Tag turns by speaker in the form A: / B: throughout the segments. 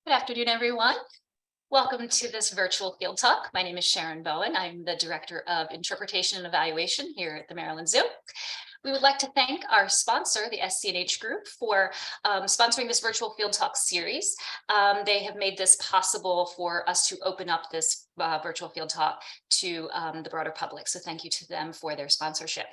A: Good afternoon, everyone. Welcome to this virtual field talk. My name is Sharon Bowen. I'm the Director of Interpretation and Evaluation here at the Maryland Zoo. We would like to thank our sponsor, the SC&H Group, for sponsoring this virtual field talk series. They have made this possible for us to open up this virtual field talk to the broader public. So thank you to them for their sponsorship.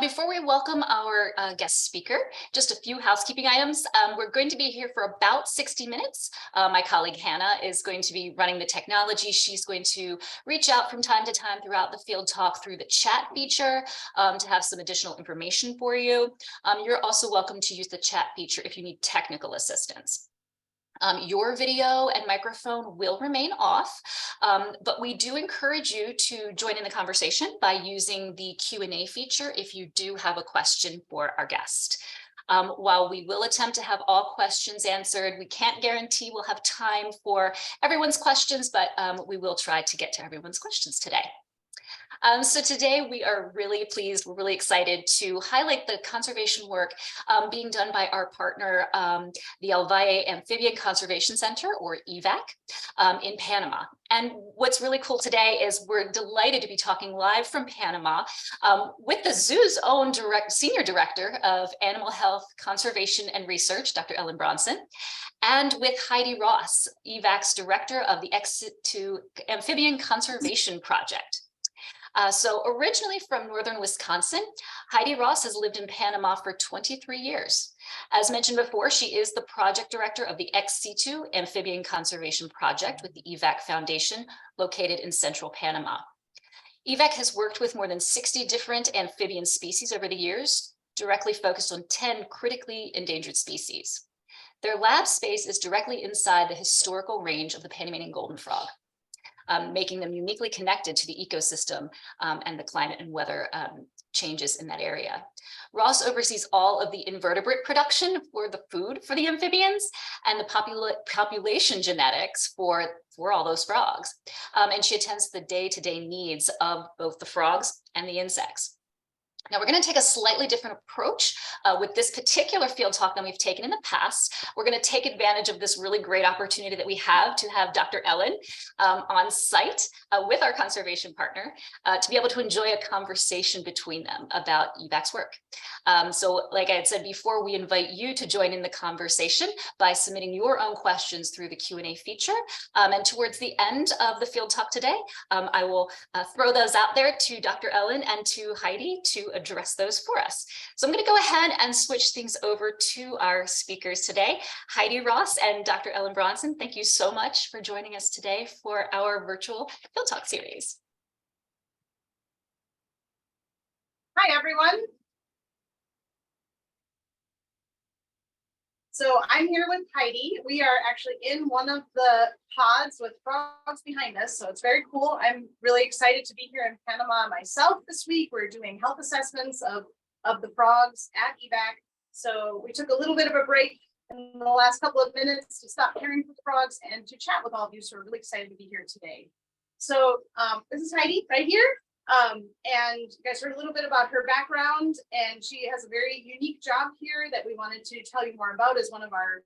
A: Before we welcome our guest speaker, just a few housekeeping items. We're going to be here for about 60 minutes. My colleague Hannah is going to be running the technology. She's going to reach out from time to time throughout the field talk through the chat feature to have some additional information for you. You're also welcome to use the chat feature if you need technical assistance. Your video and microphone will remain off, but we do encourage you to join in the conversation by using the Q&A feature if you do have a question for our guest. While we will attempt to have all questions answered, we can't guarantee we'll have time for everyone's questions, but we will try to get to everyone's questions today. So today we are really pleased, we're really excited to highlight the conservation work being done by our partner, the Valle Amphibian Conservation Center, or EVACC, in Panama. And what's really cool today is we're delighted to be talking live from Panama with the zoo's own Senior Director of Animal Health, Conservation and Research, Dr. Ellen Bronson, and with Heidi Ross, EVACC's Director of the Amphibian Conservation Project. So originally from northern Wisconsin, Heidi Ross has lived in Panama for 23 years. As mentioned before, she is the project director of the ex-situ Amphibian Conservation Project with the EVACC Foundation located in central Panama. EVACC has worked with more than 60 different amphibian species over the years, directly focused on 10 critically endangered species. Their lab space is directly inside the historical range of the Panamanian golden frog. Making them uniquely connected to the ecosystem and the climate and weather changes in that area. Ross oversees all of the invertebrate production for the food for the amphibians and the population genetics for all those frogs. And she attends the day-to-day needs of both the frogs and the insects. Now we're going to take a slightly different approach with this particular field talk than we've taken in the past. We're going to take advantage of this really great opportunity that we have to have Dr. Ellen on site with our conservation partner to be able to enjoy a conversation between them about EVACC's work. So like I had said before, we invite you to join in the conversation by submitting your own questions through the Q&A feature. And towards the end of the field talk today, I will throw those out there to Dr. Ellen and to Heidi to address those for us. So I'm going to go ahead and switch things over to our speakers today, Heidi Ross and Dr. Ellen Bronson. Thank you so much for joining us today for our virtual field talk series.
B: Hi, everyone. So I'm here with Heidi. We are actually in one of the pods with frogs behind us. So it's very cool. I'm really excited to be here in Panama myself this week. We're doing health assessments of the frogs at EVACC. So we took a little bit of a break in the last couple of minutes to stop caring for the frogs and to chat with all of you. So we're really excited to be here today. So this is Heidi right here. And you guys heard a little bit about her background, and she has a very unique job here that we wanted to tell you more about as one of our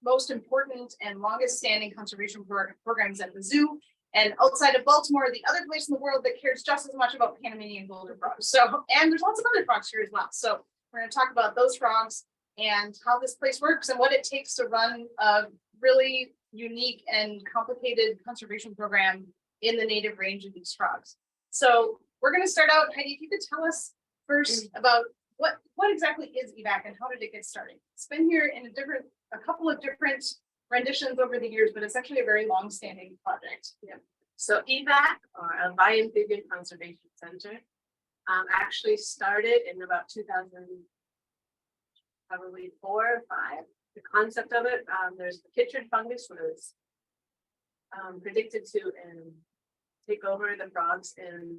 B: most important and longest standing conservation programs at the zoo. And outside of Baltimore, the other place in the world that cares just as much about Panamanian golden frogs. So, and there's lots of other frogs here as well. So we're going to talk about those frogs and how this place works and what it takes to run a really unique and complicated conservation program in the native range of these frogs. So we're going to start out, Heidi, if you could tell us first about what exactly is EVACC and how did it get started? It's been here in a couple of different renditions over the years, but it's actually a very long-standing project.
C: Yeah. So EVACC, or Valle Amphibian Conservation Center, actually started in about 2000, probably 4 or 5. The concept of it, there's the chytrid fungus was predicted to take over the frogs in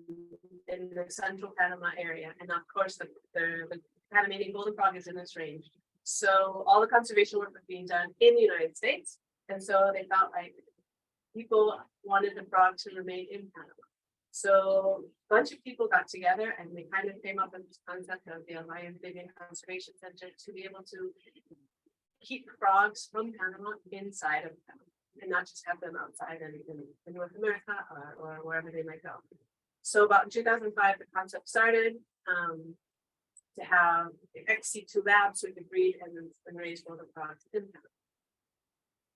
C: the central Panama area. And of course, the Panamanian golden frog is in this range. So all the conservation work was being done in the United States. And so they felt like people wanted the frog to remain in Panama. So a bunch of people got together and they kind of came up with this concept of the Valle Amphibian Conservation Center to be able to keep frogs from Panama inside of Panama. and not just have them outside in North America or wherever they might go. So about in 2005, the concept started to have the XC2 lab so we could breed and raise water frogs in Panama.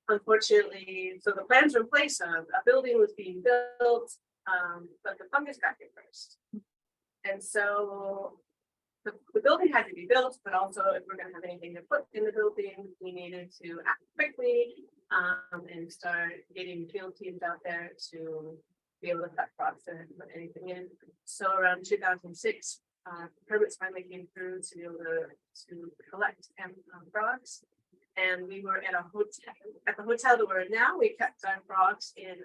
C: Unfortunately, so the plans were in place. A building was being built, but the fungus got here first. And so the building had to be built, but also if we're going to have anything to put in the building, we needed to act quickly and start getting field teams out there to be able to cut frogs and put anything in. So around 2006, permits finally came through to be able to collect frogs. And we were at a hotel, at the hotel that we're in now. We kept our frogs in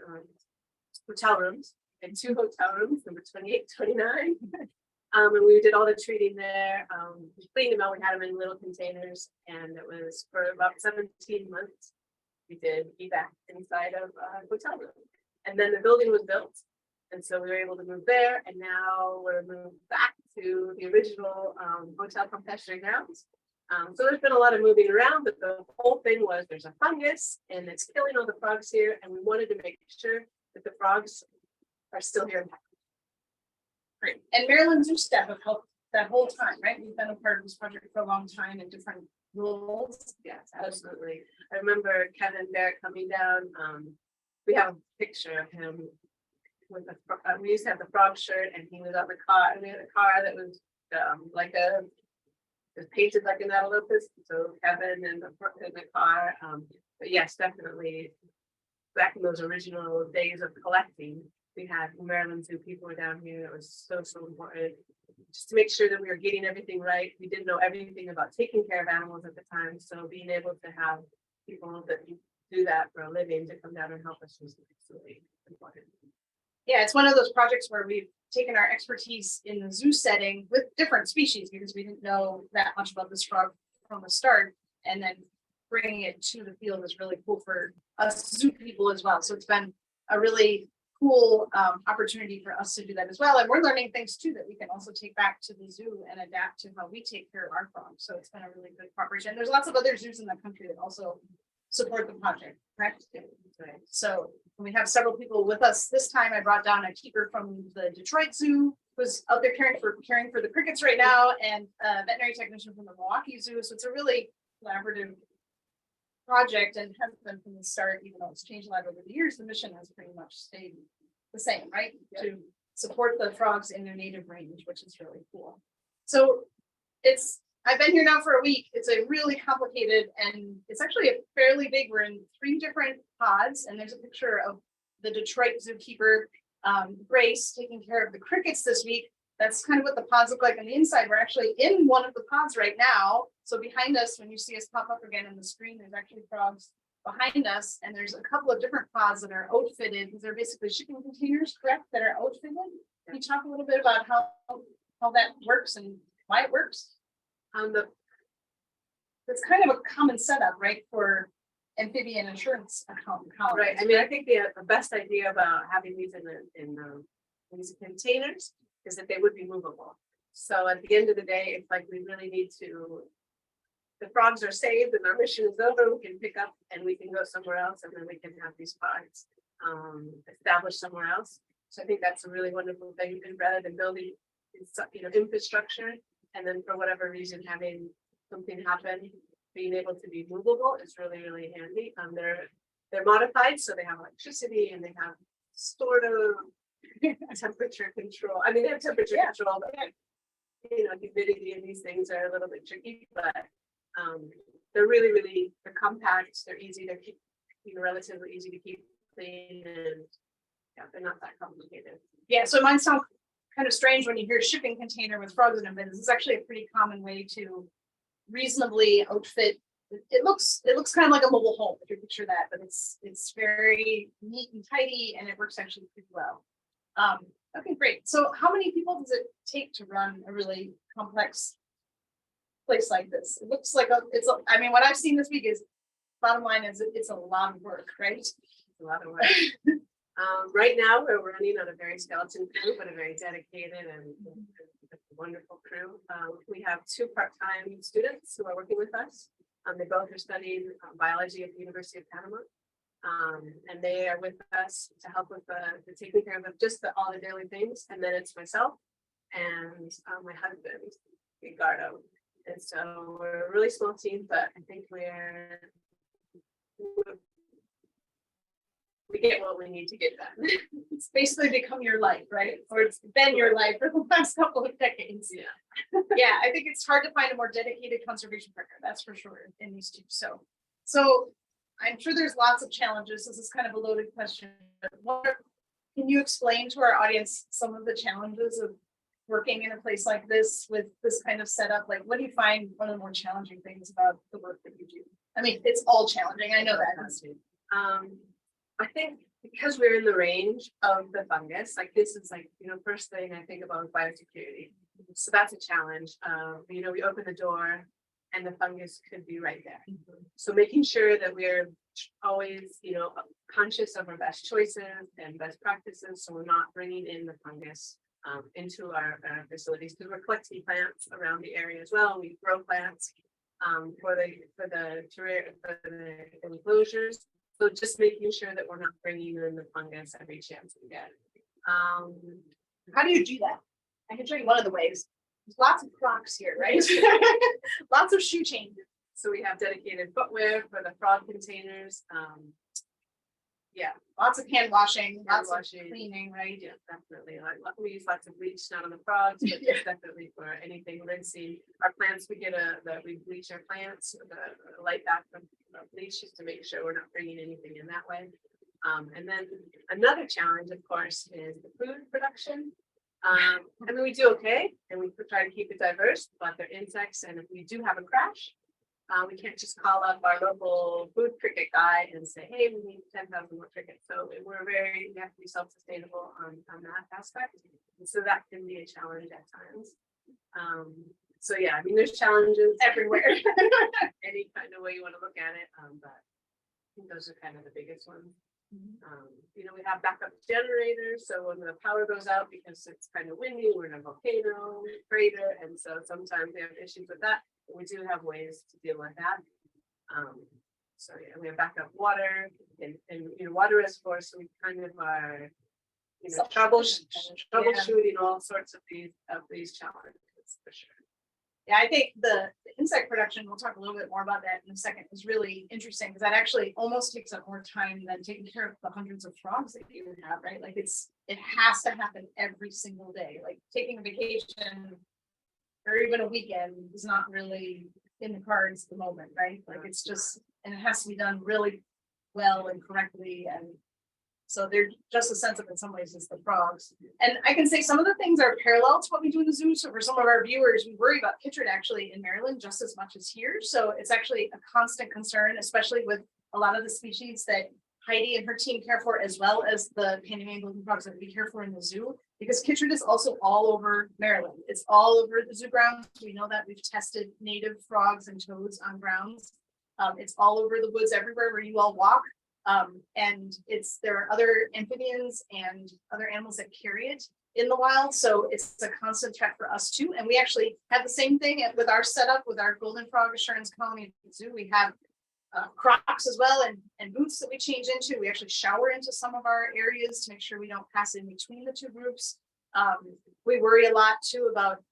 C: hotel rooms, in 2 hotel rooms, number 28, 29. And we did all the treating there. We cleaned them out. We had them in little containers, and it was for about 17 months. We did EVACC inside of a hotel room, and then the building was built, and so we were able to move there. And now we're moved back to the original hotel competition grounds. So there's been a lot of moving around, but the whole thing was there's a fungus and it's killing all the frogs here, and we wanted to make sure that the frogs are still here in Panama.
B: Great. And Maryland Zoo staff have helped that whole time, right? We've been a part of this project for a long time in different roles.
C: Yes, absolutely. I remember Kevin Barrett coming down. We have a picture of him with the we used to have the frog shirt, and he was on the car, and we had a car that was like it was painted like an Adelopus. So Kevin in the car. But yes, definitely back in those original days of collecting, we had Maryland Zoo people were down here. It was so important just to make sure that we were getting everything right. We didn't know everything about taking care of animals at the time. So being able to have people that do that for a living to come down and help us was absolutely important.
B: Yeah, it's one of those projects where we've taken our expertise in the zoo setting with different species because we didn't know that much about this frog from the start, and then bringing it to the field is really cool for us zoo people as well. So it's been a really cool opportunity for us to do that as well. And we're learning things too that we can also take back to the zoo and adapt to how we take care of our frogs. So it's been a really good cooperation. There's lots of other zoos in the country that also support the project, correct? So we have several people with us. This time I brought down a keeper from the Detroit Zoo who's out there caring for the crickets right now, and a veterinary technician from the Milwaukee Zoo. So it's a really collaborative project and has been from the start, even though it's changed a lot over the years. The mission has pretty much stayed the same, right? Yep. To support the frogs in their native range, which is really cool. So I've been here now for a week. It's a really complicated, and it's actually a fairly big. We're in 3 different pods, and there's a picture of the Detroit zookeeper, Grace, taking care of the crickets this week. That's kind of what the pods look like on the inside. We're actually in one of the pods right now. So behind us, when you see us pop up again in the screen, there's actually frogs behind us. And there's a couple of different pods that are outfitted. They're basically shipping containers, correct, that are outfitted. Can you talk a little bit about how that works and why it works? It's kind of a common setup, right, for amphibian insurance account.
C: Right. I mean, I think the best idea about having these in these containers is that they would be movable. So at the end of the day, it's like we really need to, the frogs are saved and our mission is over, we can pick up and we can go somewhere else, and then we can have these pods established somewhere else. So I think that's a really wonderful thing, and rather than building infrastructure and then for whatever reason having something happen, being able to be movable is really, really handy. They're modified, so they have electricity and they have sort of temperature control. I mean, they have temperature control, but humidity and these things are a little bit tricky, but they're really they're compact. They're easy to keep, relatively easy to keep clean, and yeah, they're not that complicated.
B: Yeah, so it might sound kind of strange when you hear shipping container with frogs in them, but this is actually a pretty common way to reasonably outfit. It looks kind of like a mobile home if you picture that, but it's very neat and tidy, and it works actually pretty well. Okay, great. So how many people does it take to run a really complex place like this? It looks like I mean, what I've seen this week is, bottom line is it's a lot of work, right? It's
C: a lot of work. Right now we're running on a very skeleton crew, but a very dedicated and wonderful crew. We have 2 part-time students who are working with us. They both are studying biology at the University of Panama. And they are with us to help with the taking care of all the daily things. And then it's myself and my husband, Ricardo. And so we're a really small team, but I think we get what we need to get done.
B: It's basically become your life, right? Or it's been your life for the last couple of decades.
C: Yeah.
B: Yeah, I think it's hard to find a more dedicated conservation partner, that's for sure, in these two. So I'm sure there's lots of challenges. This is kind of a loaded question, but can you explain to our audience some of the challenges of working in a place like this with this kind of setup? Like, what do you find one of the more challenging things about the work that you do? I mean, it's all challenging, I know that.
C: I think because we're in the range of the fungus, like this is like, first thing I think about is biosecurity. So that's a challenge. We open the door and the fungus could be right there. So making sure that we're always, conscious of our best choices and best practices. So we're not bringing in the fungus into our facilities, because we're collecting plants around the area as well. We grow plants for the enclosures. So just making sure that we're not bringing in the fungus every chance we get.
B: How do you do that? I can show you one of the ways. There's lots of Crocs here, right? Lots of shoe changes.
C: So we have dedicated footwear for the frog containers. Yeah,
B: Lots of hand washing, lots of
C: washing.
B: cleaning, right?
C: Yeah, definitely. We use lots of bleach, not on the frogs, but just definitely for anything rinsing. Our plants, we bleach our plants, the light back from bleach, just to make sure we're not bringing anything in that way. And then another challenge, of course, is the food production. I mean, we do okay, and we try to keep it diverse, but they're insects, and if we do have a crash, we can't just call up our local food cricket guy and say, hey, we need 10,000 more crickets. So we have to be self-sustainable on that aspect. And so that can be a challenge at times. So yeah, I mean, there's challenges everywhere, any kind of way you want to look at it. But I think those are kind of the biggest ones. We have backup generators. So when the power goes out, because it's kind of windy, we're in a volcano crater. And so sometimes we have issues with that. But we do have ways to deal with that. So yeah, we have backup water and water reservoirs. So we kind of are, troubleshooting all sorts of these challenges for sure.
B: Yeah, I think the insect production, we'll talk a little bit more about that in a second, is really interesting, because that actually almost takes up more time than taking care of the hundreds of frogs that you would have, right? Like it has to happen every single day. Like taking a vacation or even a weekend is not really in the cards at the moment, right? Like it's just, and it has to be done really well and correctly. And so they're just as sensitive in some ways as the frogs. And I can say some of the things are parallel to what we do in the zoo. So for some of our viewers, we worry about chytrid actually in Maryland just as much as here. So it's actually a constant concern, especially with a lot of the species that Heidi and her team care for, as well as the Panamanian golden frogs that we care for in the zoo, because chytrid is also all over Maryland. It's all over the zoo grounds. We know that. We've tested native frogs and toads on grounds. It's all over the woods everywhere where you all walk. And there are other amphibians and other animals that carry it in the wild. So it's a constant threat for us too. And we actually have the same thing with our setup with our golden frog assurance colony at the zoo. We have Crocs as well, and boots that we change into. We actually shower into some of our areas to make sure we don't pass in between the two groups. We worry a lot too about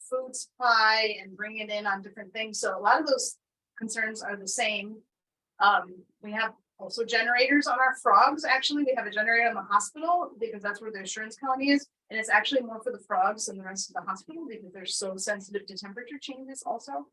B: food supply and bringing it in on different things. So a lot of those concerns are the same. We have also generators on our frogs. Actually, we have a generator in the hospital because that's where the assurance colony is. And it's actually more for the frogs than the rest of the hospital because they're so sensitive to temperature changes also.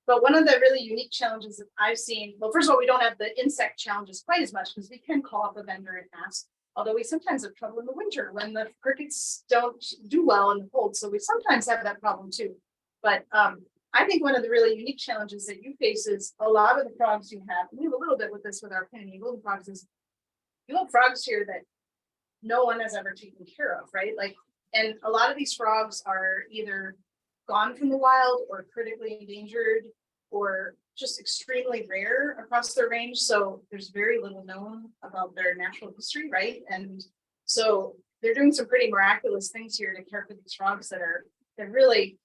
B: But one of the really unique challenges that I've seen, well, first of all, we don't have the insect challenges quite as much because we can call up a vendor and ask, although we sometimes have trouble in the winter when the crickets don't do well in the cold. So we sometimes have that problem too. But I think one of the really unique challenges that you face is a lot of the frogs you have, and we have a little bit with this with our Panamanian golden frogs, is you have frogs here that no one has ever taken care of, right? Like, and a lot of these frogs are either gone from the wild or critically endangered or just extremely rare across their range. So there's very little known about their natural history, right? And so they're doing some pretty miraculous things here to care for these frogs they're really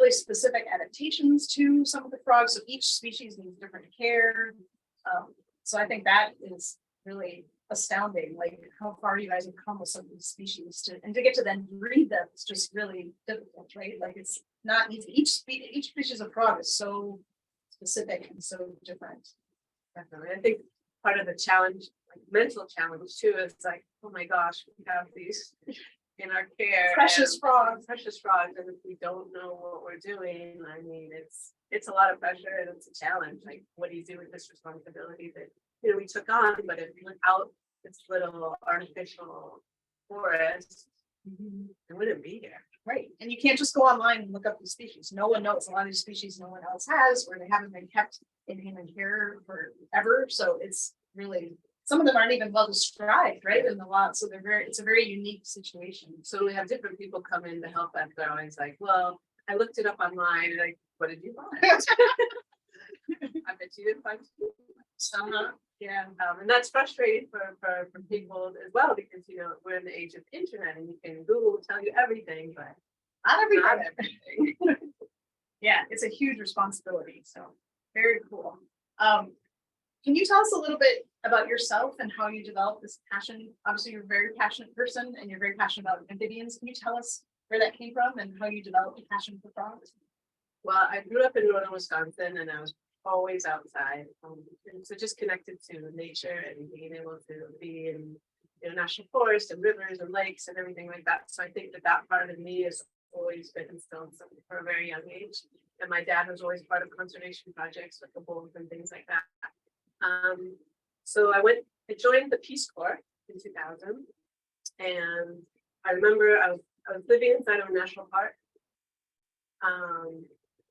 B: specific adaptations to some of the frogs. So each species needs different care. So I think that is really astounding, like how far you guys have come with some of these species and to get to then breed them, it's just really difficult, right? Like it's not easy. Each species of frog is so specific and so different.
C: Definitely. I think part of the challenge, like mental challenge too, is like, oh my gosh, we have these in our care.
B: Precious frogs.
C: Precious frogs, and if we don't know what we're doing, I mean, it's a lot of pressure and it's a challenge. Like, what do you do with this responsibility that we took on? But if without this little artificial forest, it wouldn't be here.
B: Right. And you can't just go online and look up these species. No one knows. A lot of these species no one else has, or they haven't been kept in human care forever. So it's really, some of them aren't even well described, right? In the lot. So it's a very unique situation.
C: So we have different people come in to help us. They're always like, well, I looked it up online and what did you find? I bet you didn't find it. Yeah, and that's frustrating for people as well, because we're in the age of the internet and you can Google tell you everything, but
B: Not everything.
C: not everything.
B: Yeah, it's a huge responsibility. So very cool. Can you tell us a little bit about yourself and how you developed this passion? Obviously, you're a very passionate person and you're very passionate about amphibians. Can you tell us where that came from and how you developed a passion for frogs?
C: Well, I grew up in northern Wisconsin and I was always outside. And so just connected to nature and being able to be in national forests and rivers and lakes and everything like that. So I think that part of me has always been instilled for a very young age. And my dad was always part of conservation projects with the wolves and things like that. So I joined the Peace Corps in 2000. And I remember I was living inside of a national park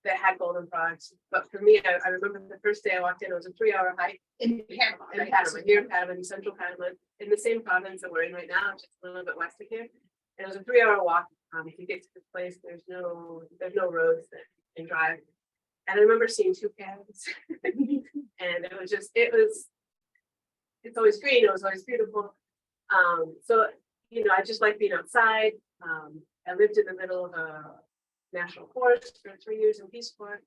C: that had golden frogs. But for me, I remember the first day I walked in, it was a 3-hour hike
B: In Panama.
C: in Panama, here in Panama, in central Panama, in the same province that we're in right now, just a little bit west of here. And it was a 3-hour walk. If you get to this place, there's no roads that you can drive. And I remember seeing toucans, and it's always green, it was always beautiful. So I just like being outside. I lived in the middle of a national forest for 3 years in Peace Corps.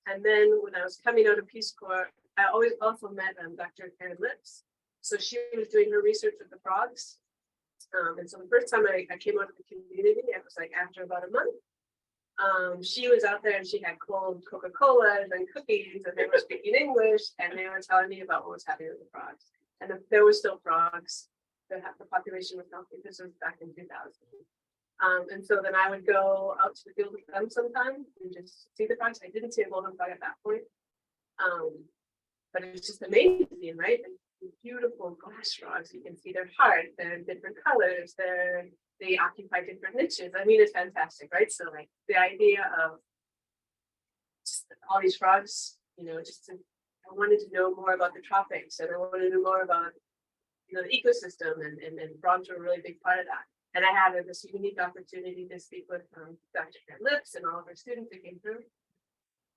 C: And then when I was coming out of Peace Corps, I always also met Dr. Karen Lips. So she was doing her research with the frogs. And so the first time I came out of the community, it was like after about a month. She was out there and she had cold Coca-Cola and cookies, and they were speaking English, and they were telling me about what was happening with the frogs. And there were still frogs. The population was healthy. This was back in 2000. And so then I would go out to the field with them sometime and just see the frogs. I didn't see a golden frog at that point. But it was just amazing, right? And beautiful glass frogs. You can see their heart, they're different colors, they occupy different niches. I mean, it's fantastic, right? So like the idea of just all these frogs, I wanted to know more about the tropics, and I wanted to know more about the ecosystem, and frogs were a really big part of that. And I had this unique opportunity to speak with Dr. Karen Lips and all of her students that came through.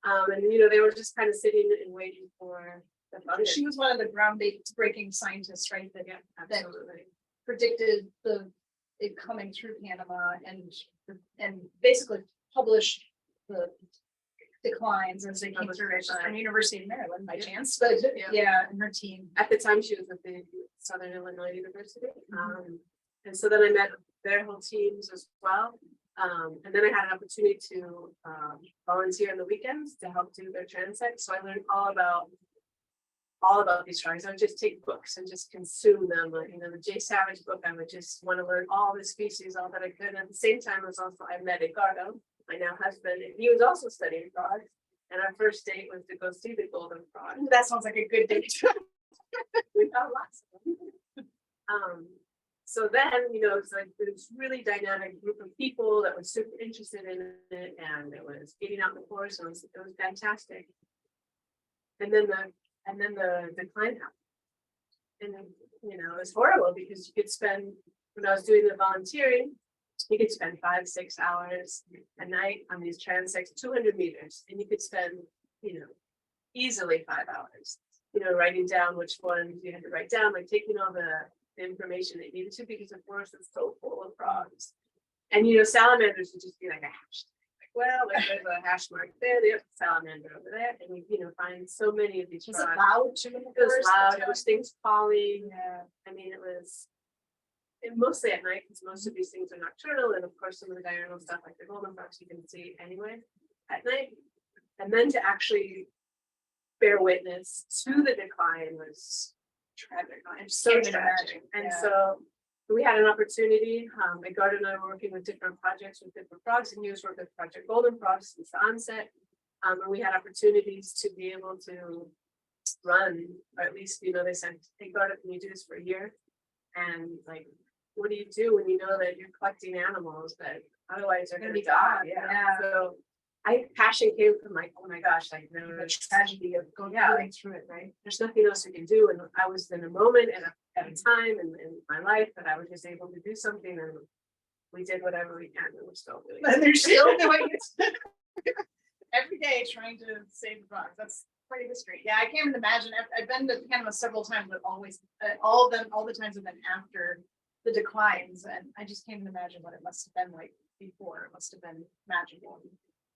C: And they were just kind of sitting and waiting for the fun.
B: She was one of the groundbreaking scientists, right? That
C: Absolutely.
B: predicted it coming through Panama and basically published the declines as they came through. She's from University of Maryland by chance, but yeah, and her team.
C: At the time, she was at the Southern Illinois University. And so then I met their whole teams as well. And then I had an opportunity to volunteer on the weekends to help do their transect. So I learned all about these frogs. I would just take books and just consume them. The Jay Savage book, I would just want to learn all the species, all that I could. And at the same time, I met Edgardo, my now husband, and he was also studying frogs. And our first date was to go see the golden frog.
B: That sounds like a good date.
C: We got lots of them. So then, it's like this really dynamic group of people that was super interested in it, and it was getting out in the forest, and it was fantastic. And then the decline happened, and it was horrible because you could spend, when I was doing the volunteering, you could spend 5-6 hours a night on these transects, 200 meters, and you could spend easily 5 hours, writing down which ones you had to write down, like taking all the information that you needed to, because the forest is so full of frogs. And salamanders would just be like a hashtag, well, there's a hash mark there, there's a salamander over there, and we, find so many of these
B: Was it
C: frogs.
B: loud too in the
C: It was
B: forest?
C: loud, it was things falling.
B: Yeah.
C: I mean, it was mostly at night, because most of these things are nocturnal, and of course, some of the diurnal stuff, like the golden frogs, you can see anyway at night. And then to actually bear witness to the decline was tragic. And so
B: Can't even
C: tragic.
B: imagine,
C: And
B: yeah.
C: so we had an opportunity. Edgardo and I were working with different projects with different frogs, and he was working with Project Golden Frogs since the onset. And we had opportunities to be able to run, or at least, they said, hey, Edgardo, can you do this for a year? And like, what do you do when you know that you're collecting animals that otherwise are going to die?
B: Yeah.
C: So passion came from like, oh my gosh, like
B: The
C: the
B: tragedy of going through it, right?
C: there's nothing else we can do. And I was in a moment and at a time in my life that I was just able to do something, and we did whatever we can, and we're still doing it.
B: And they're still doing it every day, trying to save the frogs. That's quite a history. Yeah, I can't even imagine. I've been to Panama several times, but always all the times have been after the declines, and I just can't even imagine what it must have been like before. It must have been magical.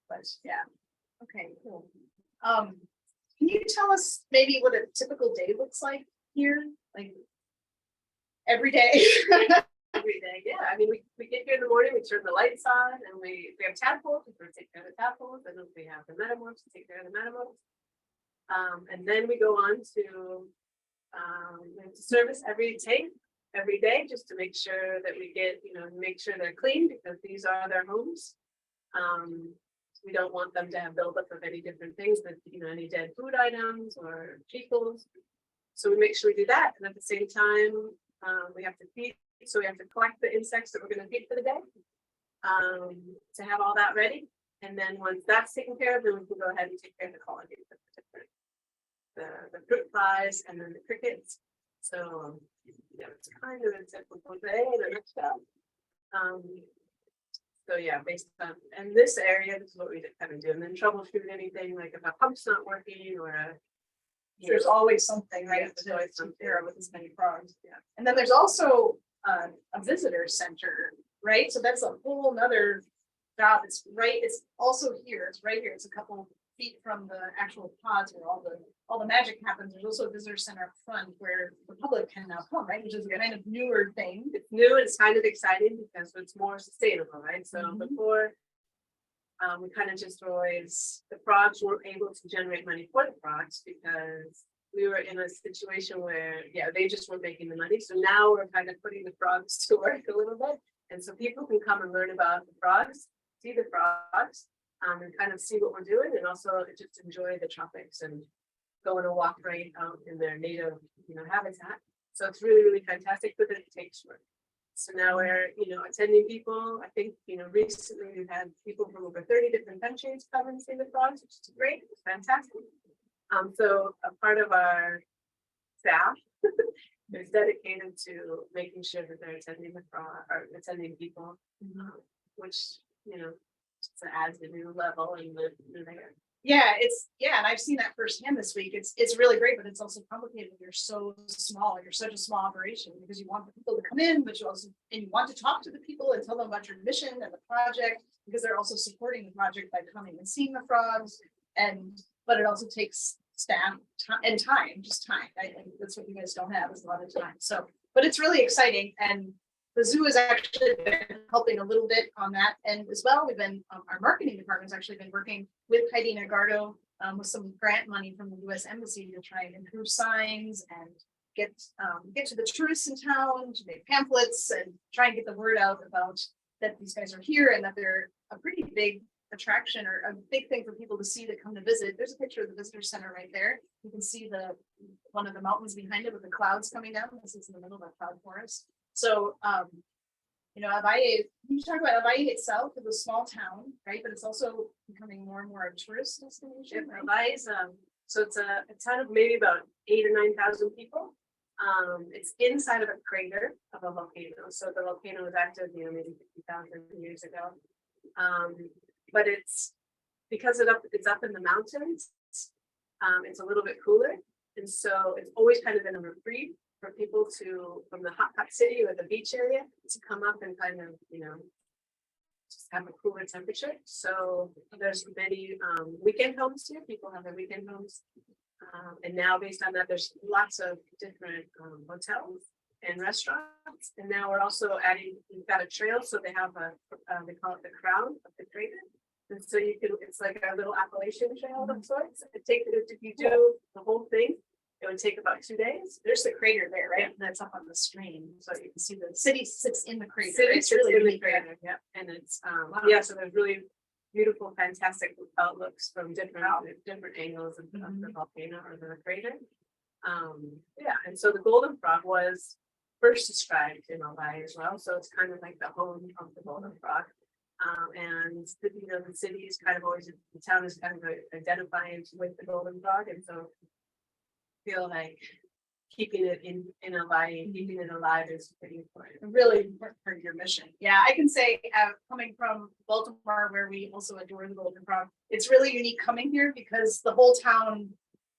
B: But yeah, okay, cool. Can you tell us maybe what a typical day looks like here, like every day?
C: Every day, yeah. I mean, we get here in the morning, we turn the lights on, and we have tadpoles, we take care of the tadpoles, and then we have the metamorphs, we take care of the metamorphs. And then we go on to service every tank every day, just to make sure that we get, make sure they're clean, because these are their homes. We don't want them to have buildup of any different things, but any dead food items or fecals. So we make sure we do that, and at the same time, we have to feed. So we have to collect the insects that we're going to feed for the day, to have all that ready. And then once that's taken care of, then we can go ahead and take care of the colonies, the fruit flies, and then the crickets. So it's kind of a typical day in a nutshell. So yeah, based on, and this area, this is what we kind of do, and then troubleshoot anything, like if a pump's not working or
B: There's always something, right?
C: Yeah, there's always
B: to
C: something.
B: take care of with as many frogs.
C: Yeah.
B: And then there's also a visitor center, right? So that's a whole nother job. It's also here. It's right here. It's a couple feet from the actual pods where all the magic happens. There's also a visitor center up front where the public can now come, right? Which is a kind of newer thing.
C: It's new and it's kind of exciting because it's more sustainable, right? So
B: Mhm.
C: before, we kind of just always, the frogs weren't able to generate money for the frogs because we were in a situation where, they just weren't making the money. So now we're kind of putting the frogs to work a little bit. And so people can come and learn about the frogs, see the frogs, and kind of see what we're doing, and also just enjoy the tropics and go on a walk right out in their native, habitat. So it's really, really fantastic, but it takes work. So now we're, attending people. I think, recently we've had people from over 30 different countries come and see the frogs, which is great. It's fantastic. So a part of our staff is dedicated to making sure that they're attending the frog or attending people, which, just adds a new level in the there.
B: Yeah, and I've seen that firsthand this week. It's really great, but it's also complicated. You're so small. You're such a small operation because you want the people to come in, but you want to talk to the people and tell them about your mission and the project, because they're also supporting the project by coming and seeing the frogs. But it also takes staff and time. That's what you guys don't have, is a lot of time. So, but it's really exciting, and the zoo has actually been helping a little bit on that end as well. We've been, our marketing department's actually been working with Heidi and Edgardo with some grant money from the U.S. Embassy to try and improve signs and get to the tourists in town, to make pamphlets and try and get the word out about that these guys are here and that they're a pretty big attraction or a big thing for people to see that come to visit. There's a picture of the visitor center right there. You can see one of the mountains behind it with the clouds coming down. This is in the middle of a cloud forest. So, Valle, you talk about Valle itself is a small town, right? But it's also becoming more and more a tourist destination.
C: Yeah, Valle's, so it's a town of maybe about 8,000 or 9,000 people. It's inside of a crater of a volcano. So the volcano was active, maybe 50,000 years ago. But it's because it's up in the mountains. It's a little bit cooler, and so it's always kind of in a reprieve for people from the hot city or the beach area to come up and kind of, just have a cooler temperature. So there's many weekend homes here. People have their weekend homes. And now based on that, there's lots of different hotels and restaurants. And now we're also adding, we've got a trail. So they have they call it the crown of the crater. And so you can, it's like a little Appalachian trail of sorts. If you do the whole thing, it would take about 2 days.
B: There's the crater there, right?
C: Yeah.
B: And that's up on the screen. So you can see the city sits in the crater.
C: City
B: It's
C: sits
B: really
C: in the
B: neat.
C: crater, yeah. And it's yeah, so there's really beautiful, fantastic outlooks from different angles of the volcano or the crater. Yeah, and so the golden frog was first described in Hawaii as well. So it's kind of like the home of the golden frog. And the city is kind of always, the town is kind of identifying with the golden frog, and so I feel like keeping it in Hawaii and keeping it alive is pretty important.
B: Really important part of your mission. Yeah, I can say, coming from Baltimore, where we also adore the golden frog, it's really unique coming here because the whole town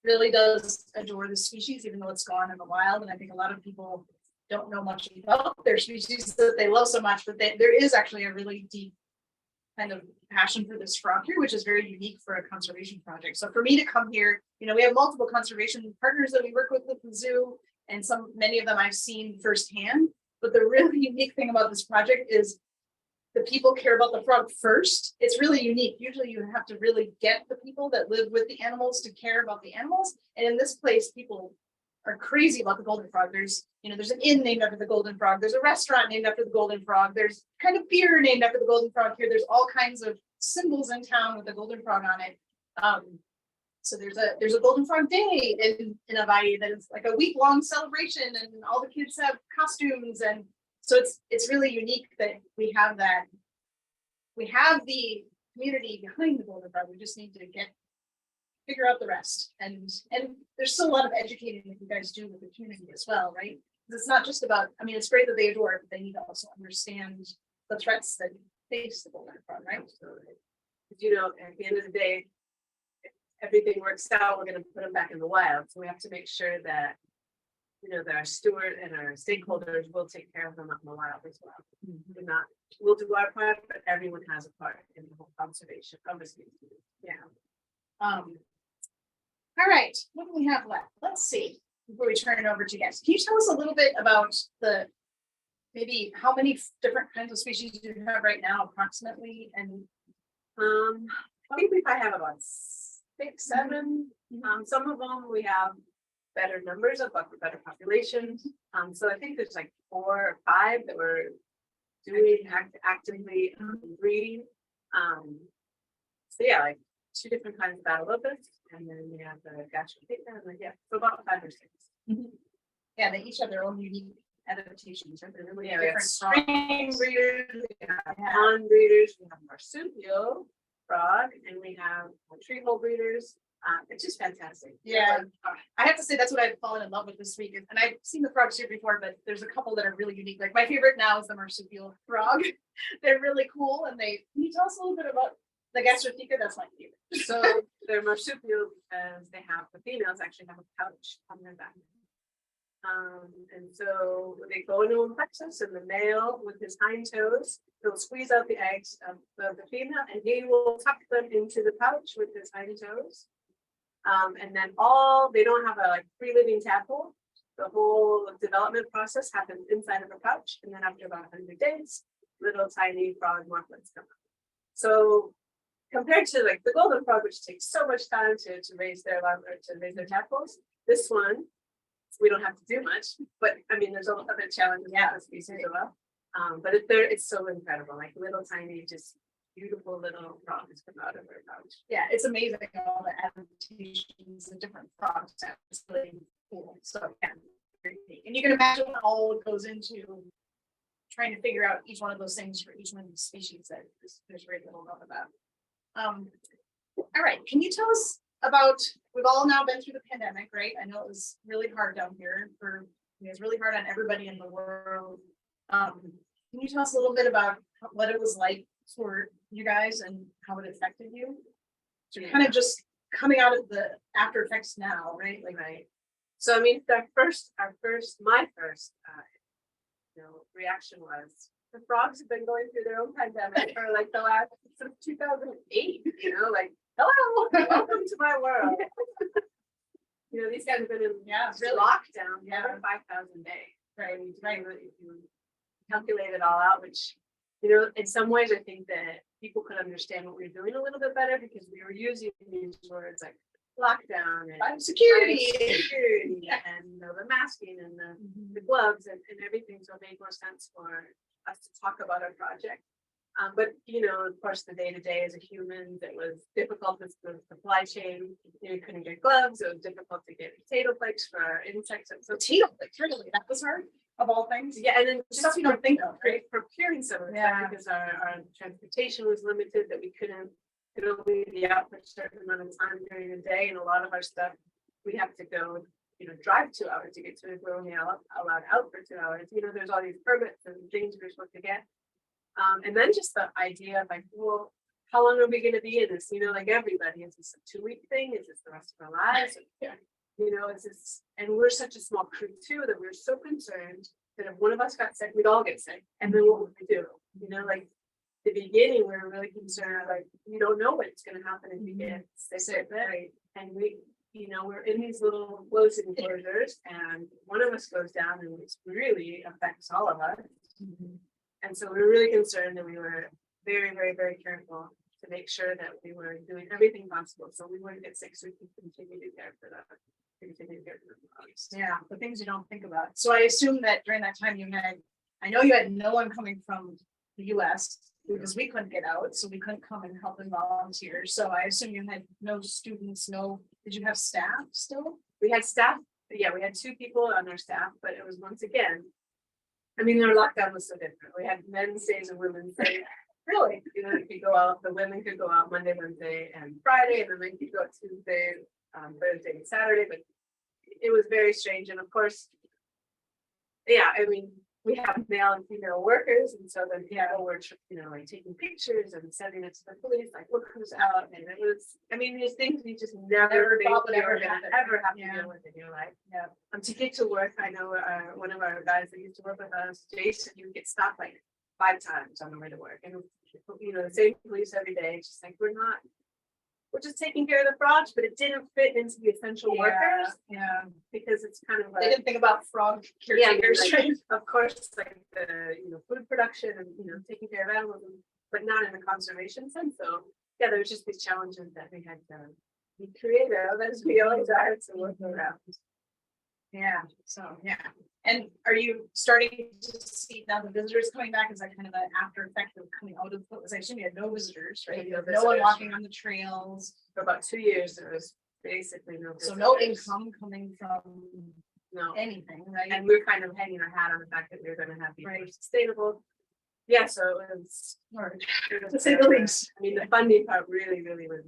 B: really does adore the species, even though it's gone in the wild. And I think a lot of people don't know much about their species that they love so much, but there is actually a really deep kind of passion for this frog here, which is very unique for a conservation project. So for me to come here, we have multiple conservation partners that we work with at the zoo, and many of them I've seen firsthand. But the really unique thing about this project is the people care about the frog first. It's really unique. Usually you have to really get the people that live with the animals to care about the animals. And in this place, people are crazy about the golden frog. There's an inn named after the golden frog. There's a restaurant named after the golden frog. There's kind of beer named after the golden frog here. There's all kinds of symbols in town with the golden frog on it. So there's a golden frog day in Hawaii that is like a week-long celebration, and all the kids have costumes, and so it's really unique that we have that. We have the community behind the golden frog. We just need to figure out the rest, and there's still a lot of educating that you guys do with the community as well, right? It's not just about, it's great that they adore it, but they need to also understand the threats that face the golden frog, right?
C: At the end of the day, if everything works out, we're going to put them back in the wild. So we have to make sure that, that our steward and our stakeholders will take care of them up in the wild as well. We'll do our part, but everyone has a part in the whole conservation of the species. Yeah.
B: All right, what do we have left? Let's see, before we turn it over to you guys. Can you tell us a little bit about maybe how many different kinds of species you have right now, approximately? And
C: I think I have about 6, 7. Some of them we have better numbers of, but better populations. So I think there's like 4 or 5 that we're doing actively breeding. So yeah, like 2 different kinds of Battleopus, and then we have the Gastropita, and so about 5 or 6.
B: Yeah, they each have their own unique adaptations. Right? They're really
C: We have
B: different.
C: spring breeders, we have pond breeders, we have marsupial frog, and we have tree hole breeders. It's just fantastic.
B: Yeah, I have to say that's what I've fallen in love with this week. And I've seen the frogs here before, but there's a couple that are really unique. Like my favorite now is the marsupial frog. They're really cool, and can you tell us a little bit about the Gastropita? That's my favorite.
C: So they're marsupial because the females actually have a pouch on their back. And so they go into a plexus, and the male with his hind toes, he'll squeeze out the eggs of the female, and he will tuck them into the pouch with his hind toes. And then they don't have a free living tadpole. The whole development process happens inside of a pouch, and then after about 100 days, little tiny frog morphlets come out. So compared to the golden frog, which takes so much time to raise their tadpoles, this one we don't have to do much. But there's other challenges with the species as well. But it's so incredible, like little tiny, just beautiful little frogs come out of their pouch.
B: Yeah, it's amazing all the adaptations and different frogs. It's really cool. So yeah, very neat. And you can imagine all goes into trying to figure out each one of those things for each one of these species that there's very little known about. All right, can you tell us about, we've all now been through the pandemic, right? I know it was really hard down here it was really hard on everybody in the world. Can you tell us a little bit about what it was like for you guys and how it affected you? So you're kind of just coming out of the after effects now, right?
C: Right. So my first reaction was the frogs have been going through their own pandemic for like the last since 2008, like, hello, welcome to my world. These guys have been in
B: really.
C: lockdown
B: Yeah.
C: for 5,000 days.
B: Right,
C: Right. If you calculate it all out, which, in some ways I think that people could understand what we we're doing a little bit better because we were using these words like lockdown and
B: security.
C: and the masking and the gloves and everything, so it made more sense for us to talk about our project. But of course, the day-to-day as a human, it was difficult with the supply chain. You couldn't get gloves. It was difficult to get potato flakes for our insects. And so
B: Potato flakes, really, that was hard of all things.
C: yeah, and then
B: Stuff you don't think of, right?
C: procuring some of
B: Yeah.
C: that because our transportation was limited, that we could only be out for a certain amount of time during the day, and a lot of our stuff we have to go drive 2 hours to get to it. We're only allowed out for 2 hours. There's all these permits and things we're supposed to get. And then just the idea of like, well, how long are we going to be in this? Like everybody, is this a 2-week thing? Is this the rest of our lives? Is this, and we're such a small crew too, that we're so concerned that if one of us got sick, we'd all get sick. And then what would we do? Like the beginning, we were really concerned, like, we don't know what's going to happen if we get sick. Right. And we're in these little closed enclosures, and one of us goes down, and it really affects all of us. And so we were really concerned, and we were very, very, very careful to make sure that we were doing everything possible so we wouldn't get sick, so we could continue to care for them.
B: Yeah, the things you don't think about. So I assume that during that time I know you had no one coming from the US because we couldn't get out, so we couldn't come and help and volunteer. So I assume you had no students, did you have staff still?
C: We had staff, yeah, we had 2 people on our staff, but it was once again, their lockdown was so different. We had men's days and women's days. Really? You could go out, the women could go out Monday, Wednesday, and Friday, and then they could go out Tuesday, Thursday, and Saturday, but it was very strange. And of course, we have male and female workers, and so then we're like taking pictures and sending it to the police, like, look who's out. And it was, these things you just never thought would ever have to deal with in your life.
B: Yeah.
C: To get to work, I know one of our guys that used to work with us, Jason, you get stopped like 5 times on the way to work, and the same police every day. It's just like we're just taking care of the frogs, but it didn't fit into the essential workers.
B: Yeah,
C: because it's kind of like
B: they didn't think about frog caretakers.
C: Of course, like the food production and taking care of animals, but not in the conservation sense. So yeah, there's just these challenges that we had to be creative as we always are to work around.
B: Yeah. So yeah. And are you starting to see now the visitors coming back? Is that kind of an after effect of coming out of the, I assume you had no visitors, right? No one walking on the trails.
C: For about 2 years, there was basically no visitors.
B: So no income coming from anything, right?
C: And we're kind of hanging our hat on the fact that we're going to have people sustainable. Yeah, so it was hard,
B: to say the least.
C: The funding part really was.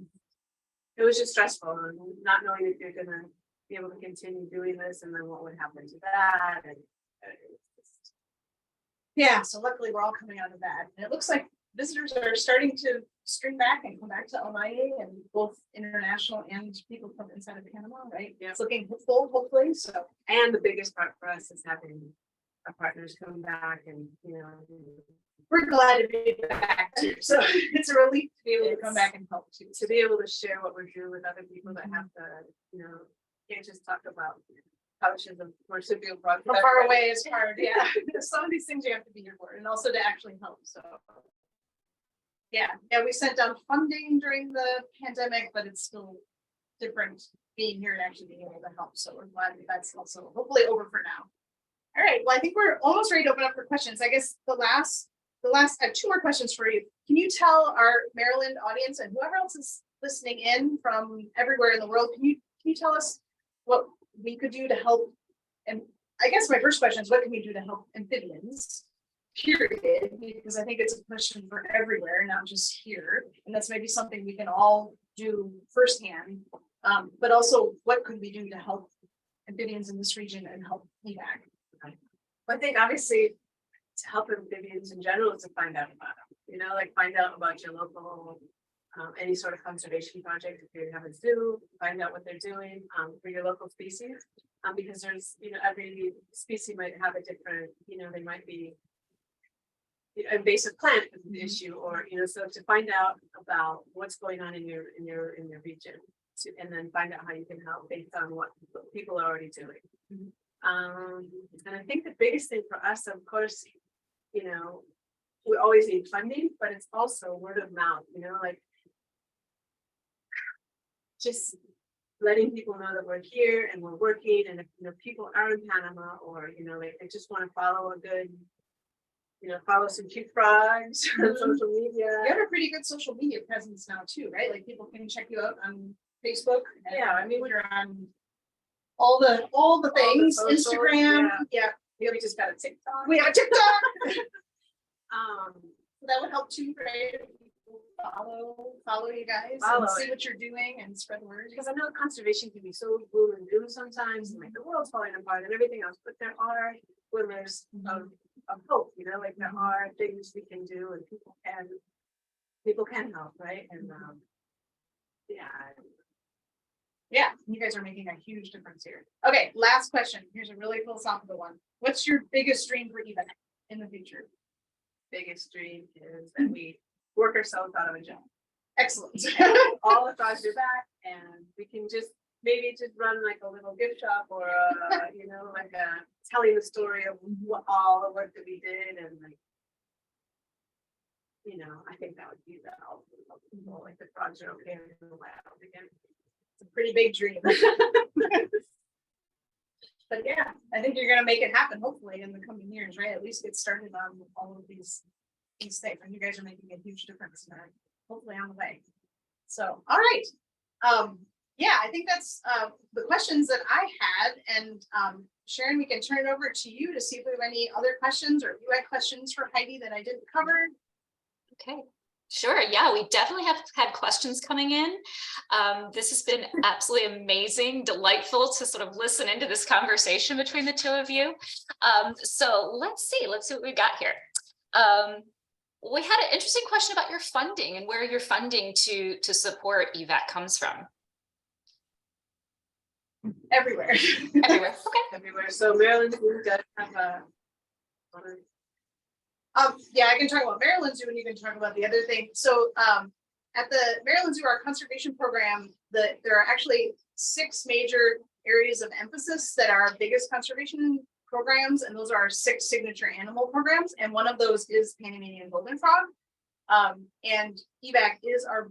C: It was just stressful, and not knowing if you're going to be able to continue doing this, and then what would happen to that. And
B: yeah, so luckily we're all coming out of that, and it looks like visitors are starting to stream back and come back to Hawaii, and both international and people from inside of Panama, right?
C: Yeah.
B: It's looking hopeful, hopefully. So,
C: and the biggest part for us is having our partners come back, and
B: we're glad to be back too. So it's a relief to be able to come back and help too.
C: To be able to share what we're doing with other people that have to, can't just talk about pouches of marsupial frogs.
B: From far away is hard. Yeah. Some of these things you have to be here for, and also to actually help. So yeah, we sent down funding during the pandemic, but it's still different being here and actually being able to help. So we're glad that's also hopefully over for now. All right. Well, I think we're almost ready to open up for questions. I guess the last I have 2 more questions for you. Can you tell our Maryland audience and whoever else is listening in from everywhere in the world, can you tell us what we could do to help? And I guess my first question is, what can we do to help amphibians, period? Because I think it's a question for everywhere, not just here. And that's maybe something we can all do firsthand. But also, what could we do to help amphibians in this region and help EVACC?
C: I think obviously to help amphibians in general is to find out about them, like find out about your local, any sort of conservation project. If you have a zoo, find out what they're doing for your local species, because there's, every species might have a different, they might be, invasive plant is an issue, or so to find out about what's going on in your region, and then find out how you can help based on what people are already doing. And I think the biggest thing for us, of course, we always need funding, but it's also word of mouth, like just letting people know that we're here and we're working, and if people are in Panama, or like they just want to follow a good, follow some cute frogs on social media.
B: You have a pretty good social media presence now too, right? Like people can check you out on Facebook.
C: Yeah, I mean,
B: you're on all the things,
C: socials,
B: Instagram. Yeah.
C: We just got a TikTok.
B: We have TikTok. That would help too, right? If people follow you guys and see what you're doing and spread the word.
C: Because I know conservation can be so gloom and doom sometimes, and like the world's falling apart and everything else, but there are glimmers of hope, like there are things we can do, and people can help, right? And
B: yeah, you guys are making a huge difference here. Okay, last question. Here's a really philosophical one. What's your biggest dream for EVACC in the future?
C: Biggest dream is that we work ourselves out of a job.
B: Excellent.
C: All the frogs are back, and we can maybe run like a little gift shop, or like telling the story of all the work that we did, and like, I think that would be the ultimate, like the frogs are okay in the wild again.
B: It's a pretty big dream. But yeah, I think you're gonna make it happen, hopefully, in the coming years, right? At least get started on all of these things, and you guys are making a huge difference, and hopefully on the way. So, all right. Yeah, I think that's the questions that I had, and Sharon, we can turn it over to you to see if we have any other questions, or if you had questions for Heidi that I didn't cover.
A: Okay. Sure. Yeah, we definitely have had questions coming in. This has been absolutely amazing, delightful to sort of listen into this conversation between the two of you. So let's see what we got here. We had an interesting question about your funding and where your funding to support EVACC comes from.
B: Everywhere.
A: Everywhere. Okay.
C: Everywhere. So Maryland does have a.
B: Yeah, I can talk about Maryland Zoo, and you can talk about the other thing. So at the Maryland Zoo, our conservation program, there are actually 6 major areas of emphasis that are our biggest conservation programs, and those are our 6 signature animal programs, and one of those is Panamanian golden frog. And EVACC is our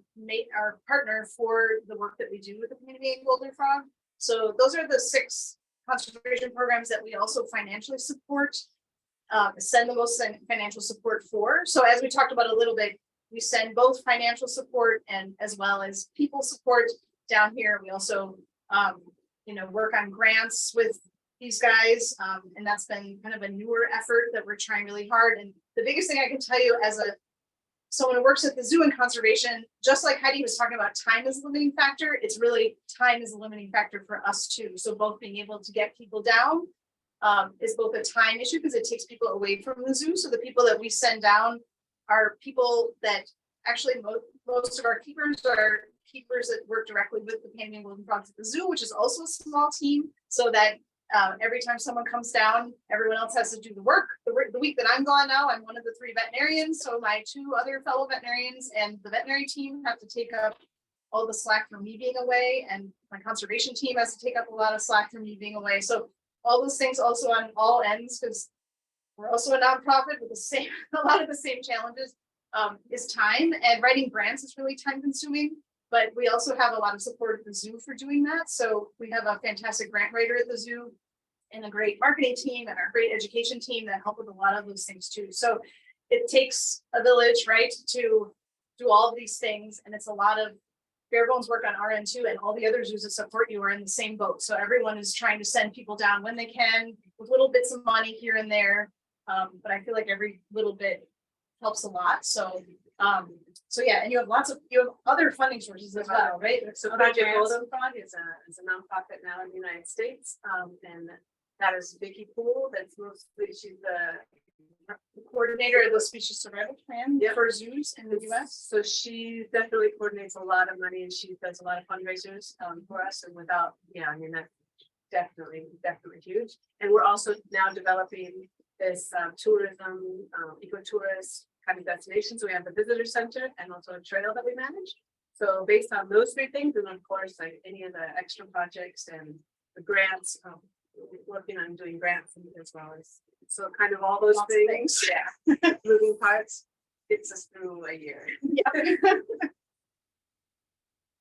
B: partner for the work that we do with the Panamanian golden frog. So those are the 6 conservation programs that we also financially support. Send the most financial support for. So as we talked about a little bit, we send both financial support and as well as people support down here. We also, work on grants with these guys, and that's been kind of a newer effort that we're trying really hard. And the biggest thing I can tell you as someone who works at the zoo and conservation, just like Heidi was talking about, time is a limiting factor. It's really time is a limiting factor for us too. So both being able to get people down is both a time issue because it takes people away from the zoo. So the people that we send down are people that actually most of our keepers are keepers that work directly with the Panamanian golden frogs at the zoo, which is also a small team. So that every time someone comes down, everyone else has to do the work. The week that I'm gone now, I'm one of the 3 veterinarians. So my 2 other fellow veterinarians and the veterinary team have to take up all the slack from me being away, and my conservation team has to take up a lot of slack from me being away. So all those things also on all ends, because we're also a nonprofit with a lot of the same challenges, is time, and writing grants is really time consuming, but we also have a lot of support at the zoo for doing that. So we have a fantastic grant writer at the zoo and a great marketing team and our great education team that help with a lot of those things too. So it takes a village, right, to do all of these things, and it's a lot of bare bones work on our end too, and all the other zoos that support you are in the same boat. So everyone is trying to send people down when they can with little bits of money here and there. But I feel like every little bit helps a lot. So yeah, and you have other funding sources as well, right?
C: So Project Golden Frog is a nonprofit now in the United States, and that is Vicki Poole. That's mostly she's the coordinator of the species survival plan for zoos in the US. So she definitely coordinates a lot of money, and she does a lot of fundraisers for us. And that's definitely huge. And we're also now developing this tourism, ecotourist kind of destination. So we have the visitor center and also a trail that we manage. So based on those three things, and of course, like any of the extra projects and the grants, working on doing grants as well as, so kind of all those
B: Lots of
C: things, yeah, moving parts gets us through a year.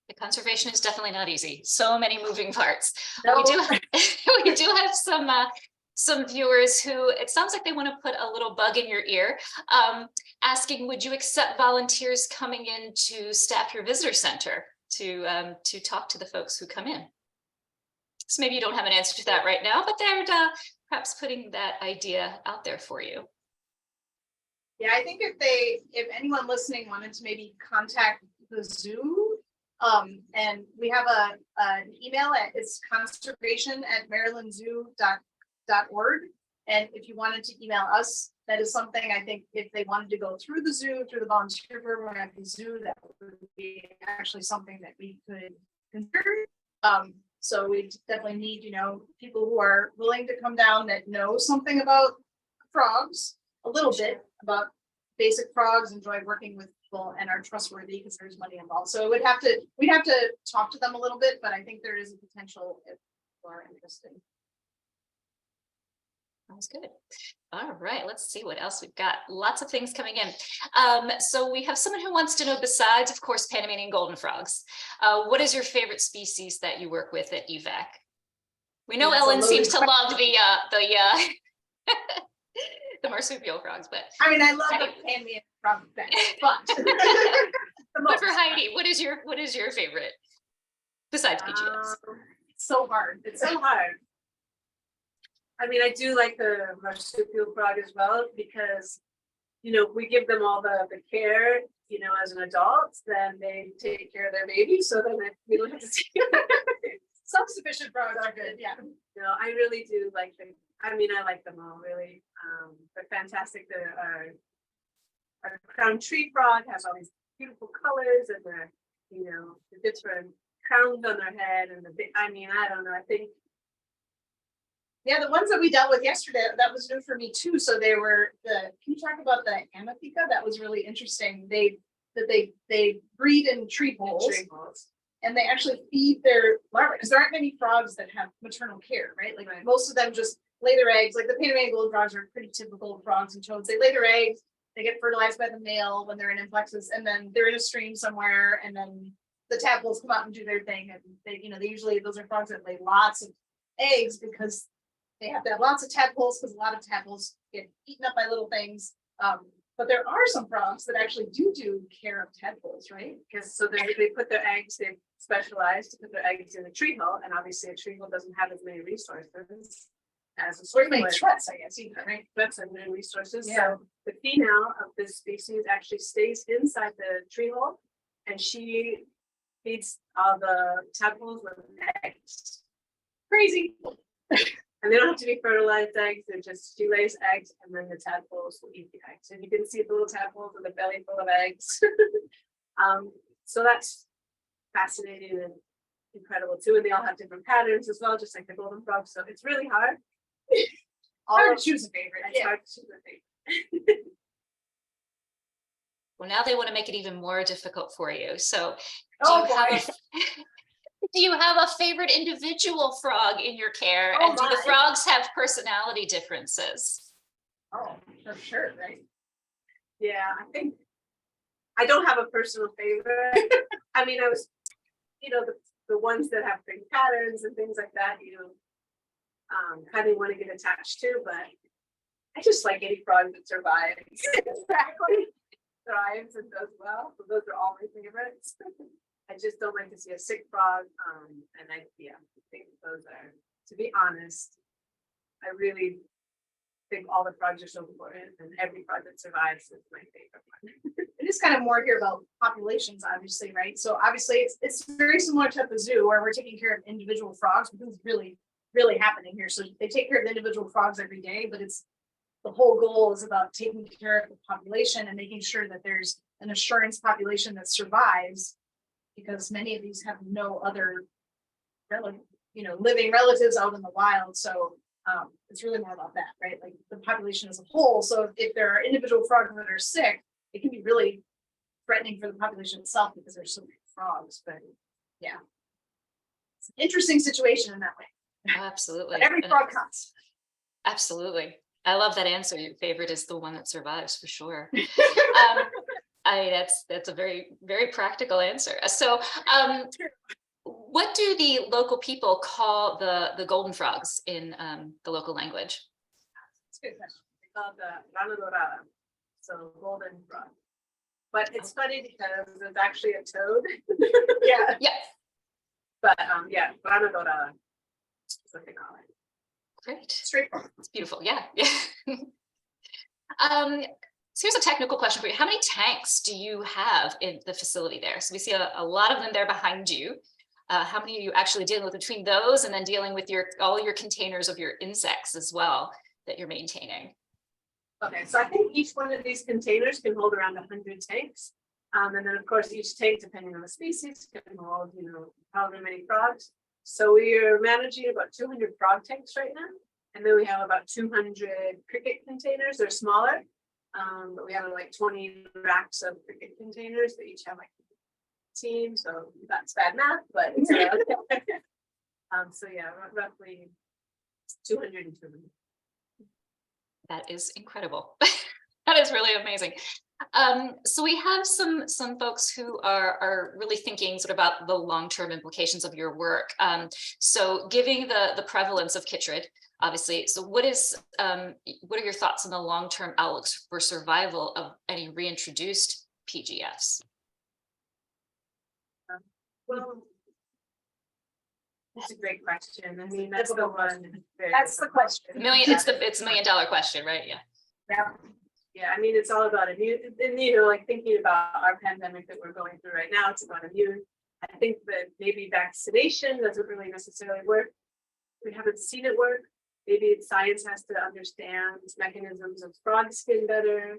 A: The conservation is definitely not easy. So many moving parts.
B: No.
A: We do have, we do have some viewers who, it sounds like they want to put a little bug in your ear, asking, would you accept volunteers coming in to staff your visitor center to talk to the folks who come in? So maybe you don't have an answer to that right now, but they're perhaps putting that idea out there for you.
B: Yeah, I think if anyone listening wanted to maybe contact the zoo, and we have an email it's conservation@marylandzoo.org. And if you wanted to email us, that is something I think if they wanted to go through the zoo, through the volunteer program at the zoo, that would be actually something that we could consider. So we definitely need, people who are willing to come down that know something about frogs, a little bit about basic frogs, enjoy working with people, and are trustworthy because there's money involved. So we'd have to talk to them a little bit, but I think there is a potential if people are interested.
A: Sounds good. All right, let's see what else we've got. Lots of things coming in. So we have someone who wants to know, besides, of course, Panamanian golden frogs, what is your favorite species that you work with at EVACC? We know Ellen seems to love the marsupial frogs, but
B: I mean, I love the Panamanian frog thing, but
A: but for Heidi, what is your favorite besides PGS?
B: It's so hard.
C: It's so hard. I mean, I do like the marsupial frog as well because, we give them all the care, as an adult, then they take care of their baby. So then we don't have to see.
B: Self-sufficient frogs are good. Yeah.
C: No, I really do like them. I like them all really. They're fantastic. Our crown tree frog has all these beautiful colors and the different crowns on their head and I don't know. I think.
B: Yeah, the ones that we dealt with yesterday, that was new for me too. So they were can you talk about the Amatheca? That was really interesting. They breed in tree holes. And they actually feed their larvae because there aren't many frogs that have maternal care, right? Like most of them just lay their eggs. Like the Panamanian golden frogs are pretty typical of frogs and toads. They lay their eggs, they get fertilized by the male when they're in influxes, and then they're in a stream somewhere, and then the tadpoles come out and do their thing. And they usually, those are frogs that lay lots of eggs because they have to have lots of tadpoles because a lot of tadpoles get eaten up by little things. But there are some frogs that actually do care of tadpoles, right?
C: Because they put their eggs, they've specialized to put their eggs in a tree hole, and obviously a tree hole doesn't have as many resources as a
B: Or many threats, I guess, either, right?
C: Threats and many resources.
B: Yeah.
C: So the female of this species actually stays inside the tree hole, and she feeds all the tadpoles with eggs.
B: Crazy.
C: And they don't have to be fertilized eggs, she lays eggs and then the tadpoles will eat the eggs. And you can see the little tadpoles with a belly full of eggs. So that's fascinating and incredible too. And they all have different patterns as well, just like the golden frog. So it's really hard.
B: Hard to choose a favorite.
C: It's hard to choose a favorite.
A: Well, now they want to make it even more difficult for you. So do you have a favorite individual frog in your care? And do the frogs have personality differences?
B: Oh, for sure, right?
C: Yeah, I think I don't have a personal favorite. I was, the ones that have big patterns and things like that, kind of want to get attached to, but I just like any frog that survives. Exactly. Thrives and does well. So those are all my favorites. I just don't like to see a sick frog. And I think those are, to be honest, I really think all the frogs are so important, and every frog that survives is my favorite one.
B: It is kind of more here about populations, obviously, right? So obviously it's very similar to at the zoo where we're taking care of individual frogs, but this is really, really happening here. So they take care of the individual frogs every day, but the whole goal is about taking care of the population and making sure that there's an assurance population that survives, because many of these have no other living relatives out in the wild. So It's really more about that, right? Like the population as a whole. So if there are individual frogs that are sick, it can be really threatening for the population itself because there's so many frogs. But yeah, it's an interesting situation in that way.
A: Absolutely.
B: But every frog counts.
A: Absolutely. I love that answer. Your favorite is the one that survives, for sure. That's a very, very practical answer. So what do the local people call the golden frogs in the local language?
C: That's a good question. They call it the rana dorada, so golden frog. But it's funny because it's actually a toad.
B: Yeah.
A: Yeah.
C: But yeah, rana dorada is what they call it.
A: Great.
B: Straightforward.
A: It's beautiful. Yeah. Yeah. So here's a technical question for you. How many tanks do you have in the facility there? So we see a lot of them there behind you. How many are you actually dealing with between those and then dealing with all your containers of your insects as well that you're maintaining?
C: Okay, so I think each one of these containers can hold around 100 tanks. And then of course, each tank, depending on the species, can hold, however many frogs. So we are managing about 200 frog tanks right now. And then we have about 200 cricket containers. They're smaller, but we have like 20 racks of cricket containers that each have like a team. So that's bad math, but it's so yeah, roughly 200 and 200.
A: That is incredible. That is really amazing. So we have some folks who are really thinking sort of about the long-term implications of your work. So giving the prevalence of chytrid, obviously, so what are your thoughts on the long-term outlooks for survival of any reintroduced PGFs?
C: Well, that's a great question. I mean, that's the one.
B: That's the question.
A: It's $1 million question, right? Yeah.
B: Yeah.
C: Yeah, I mean, it's all about immune, and like thinking about our pandemic that we're going through right now, it's about immune. I think that maybe vaccination doesn't really necessarily work. We haven't seen it work. Maybe science has to understand mechanisms of frog skin better.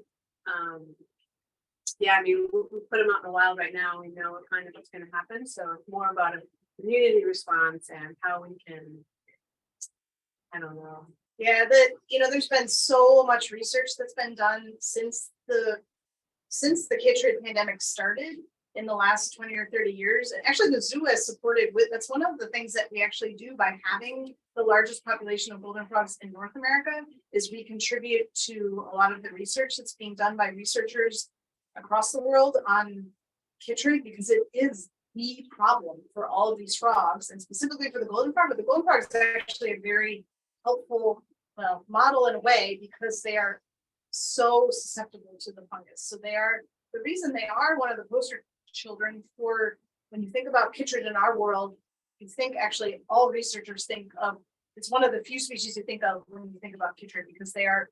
C: Yeah, I mean, we put them out in the wild right now. We know kind of what's going to happen. So it's more about an immunity response and how we can, I don't know.
B: Yeah, there's been so much research that's been done since the chytrid pandemic started in the last 20 or 30 years. And actually the zoo has supported that's one of the things that we actually do by having the largest population of golden frogs in North America is we contribute to a lot of the research that's being done by researchers across the world on chytrid, because it is the problem for all of these frogs and specifically for the golden frog. But the golden frog is actually a very helpful model in a way because they are so susceptible to the fungus. So the reason they are one of the poster children for when you think about chytrid in our world, you think actually all researchers think of, it's one of the few species you think of when you think about chytrid because they are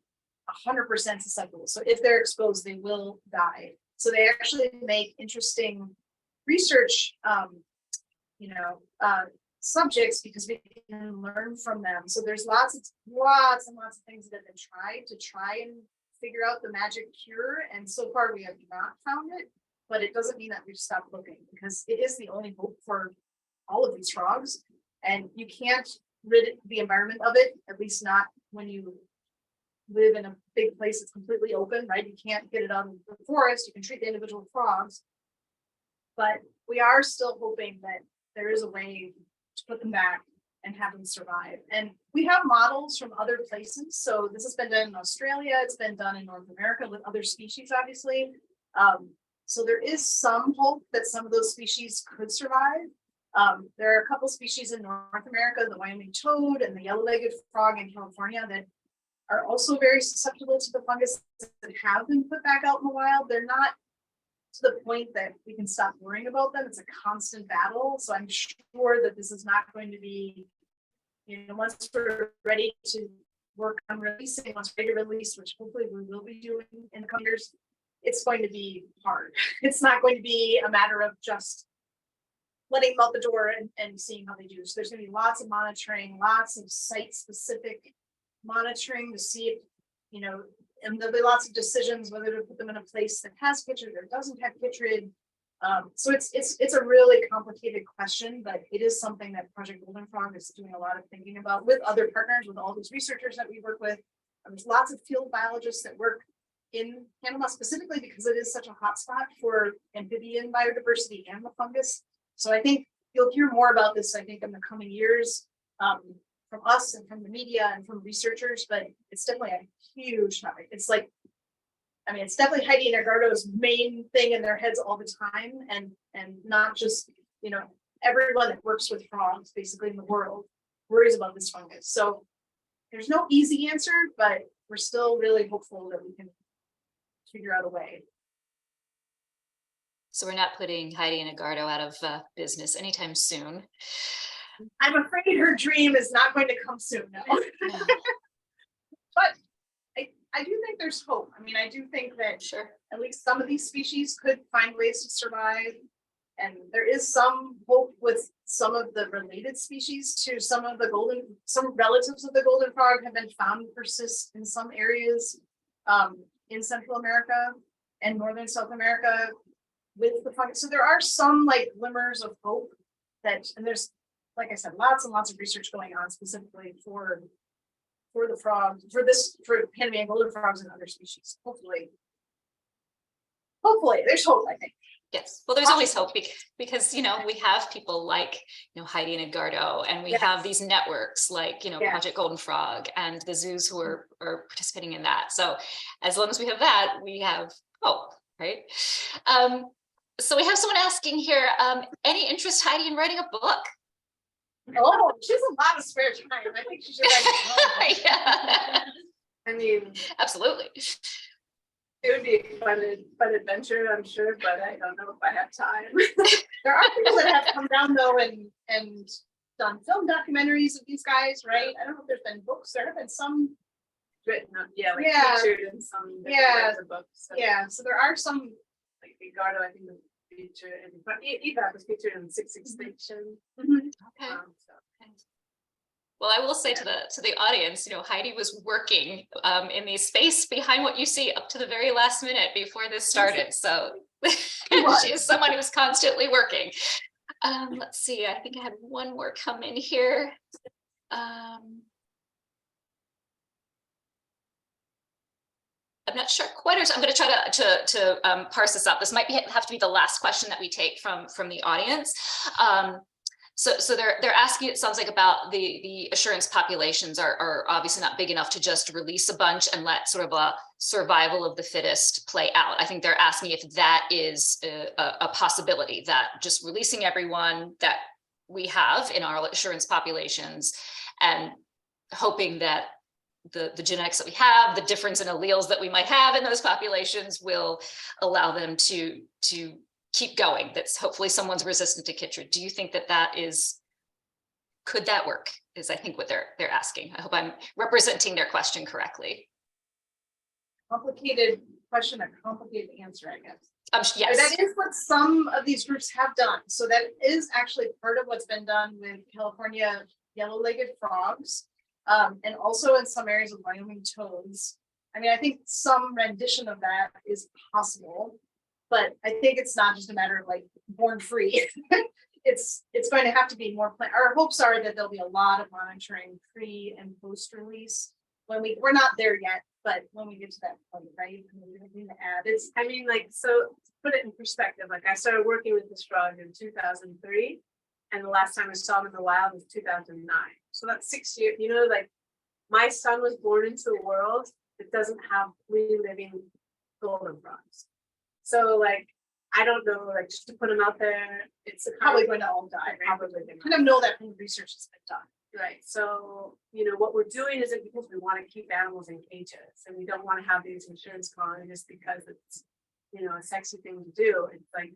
B: 100% susceptible. So if they're exposed, they will die. So they actually make interesting research, subjects because we can learn from them. So there's lots and lots of things that have been tried to try and figure out the magic cure. And so far we have not found it, but it doesn't mean that we've stopped looking because it is the only hope for all of these frogs. And you can't rid the environment of it, at least not when you live in a big place that's completely open, right? You can't get it out of the forest. You can treat the individual frogs, but we are still hoping that there is a way to put them back and have them survive. And we have models from other places. So this has been done in Australia. It's been done in North America with other species, obviously. So there is some hope that some of those species could survive. There are a couple species in North America, the Wyoming toad and the yellow-legged frog in California, that are also very susceptible to the fungus that have been put back out in the wild. They're not to the point that we can stop worrying about them. It's a constant battle. So I'm sure that this is not going to be, once we're ready to work on releasing, once we're ready to release, which hopefully we will be doing in the coming years, it's going to be hard. It's not going to be a matter of just letting them out the door and seeing how they do. So there's going to be lots of monitoring, lots of site-specific monitoring to see if, and there'll be lots of decisions whether to put them in a place that has chytrid or doesn't have chytrid. So it's a really complicated question, but it is something that Project Golden Frog is doing a lot of thinking about with other partners, with all these researchers that we work with. There's lots of field biologists that work in Panama specifically because it is such a hotspot for amphibian biodiversity and the fungus. So I think you'll hear more about this, I think, in the coming years, from us and from the media and from researchers, but it's definitely a huge topic. It's like, I mean, it's definitely Heidi and Edgardo's main thing in their heads all the time, and not just, you know, everyone that works with frogs basically in the world worries about this fungus. So there's no easy answer, but we're still really hopeful that we can figure out a way.
A: So we're not putting Heidi and Edgardo out of business anytime soon.
B: I'm afraid her dream is not going to come soon, no. But I do think there's hope. I mean, I do think that
A: Sure.
B: at least some of these species could find ways to survive. And there is some hope with some of the related species to some relatives of the golden frog have been found to persist in some areas in Central America and Northern South America with the fungus. So there are some like glimmers of hope that, and there's, like I said, lots and lots of research going on specifically for the frog, for Panamanian golden frogs and other species. Hopefully there's hope, I think.
A: Yes, well, there's always hope because, you know, we have people like, you know, Heidi and Edgardo, and we have these networks like, you know, Project Golden Frog and the zoos who are participating in that. So as long as we have that, we have hope, right? So we have someone asking here, any interest, Heidi, in writing a book?
B: Oh, she has a lot of spare time. I think she should write
A: Yeah.
C: I mean,
A: Absolutely.
C: it would be a fun adventure, I'm sure, but I don't know if I have time.
B: There are people that have come down though and done film documentaries of these guys, right? I don't know if there's been books. There have been some
C: Written up, like featured in some books. So.
B: Yeah, so there are some.
C: Like Edgardo, I think was featured in, but EVACC was featured in 6 Extinction.
A: Okay.
C: So.
A: Well, I will say to the audience, you know, Heidi was working in the space behind what you see up to the very last minute before this started. So she is someone who's constantly working. Let's see, I think I had one more come in here. I'm not sure quite. I'm going to try to parse this out. This might have to be the last question that we take from the audience. So they're asking, it sounds like, about the assurance populations are obviously not big enough to just release a bunch and let sort of a survival of the fittest play out. I think they're asking if that is a possibility, that just releasing everyone that we have in our assurance populations and hoping that the genetics that we have, the difference in alleles that we might have in those populations will allow them to keep going. That's hopefully someone's resistant to chytrid. Do you think could that work? Is I think what they're asking. I hope I'm representing their question correctly.
B: Complicated question, a complicated answer, I guess.
A: Yes.
B: That is what some of these groups have done. So that is actually part of what's been done with California yellow-legged frogs. And also in some areas of Wyoming toads. I mean, I think some rendition of that is possible, but I think it's not just a matter of like born free. It's going to have to be more. Our hopes are that there'll be a lot of monitoring pre and post release. We're not there yet, but when we get to that point, right? Anything to add?
C: I mean, like, so to put it in perspective, like I started working with this frog in 2003, and the last time I saw him in the wild was 2009. So that's 6 years, you know, like my son was born into a world that doesn't have 3 living golden frogs. So like, I don't know, like just to put them out there, it's
B: probably going to all die.
C: Probably
B: kind of know that from the research that's been done.
C: Right. So, you know, what we're doing isn't because we want to keep animals in cages and we don't want to have these insurance colonies because it's, you know, a sexy thing to do. It's like,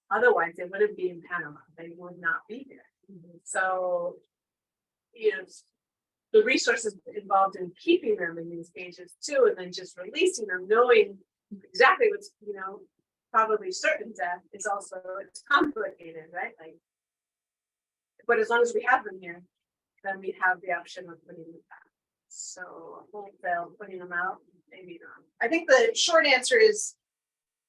C: otherwise they wouldn't be in Panama. They would not be here. So, you know, the resources involved in keeping them in these cages too, and then just releasing them, knowing exactly what's, you know, probably certain death is also, it's complicated, right? Like, but as long as we have them here, then we have the option of putting them back. So wholesale putting them out, maybe not.
B: I think the short answer is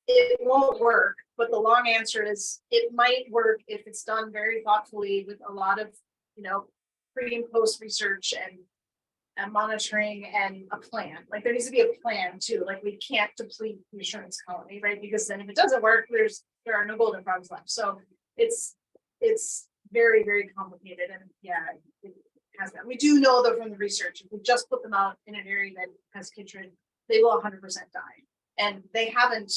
B: it won't work, but the long answer is it might work if it's done very thoughtfully with a lot of, pre and post research and monitoring and a plan. Like there needs to be a plan too. Like we can't deplete the insurance colony, right? Because then if it doesn't work, there are no golden frogs left. So it's very, very complicated. And yeah, it has been. We do know though from the research, if we just put them out in an area that has chytrid, they will 100% die. And they haven't.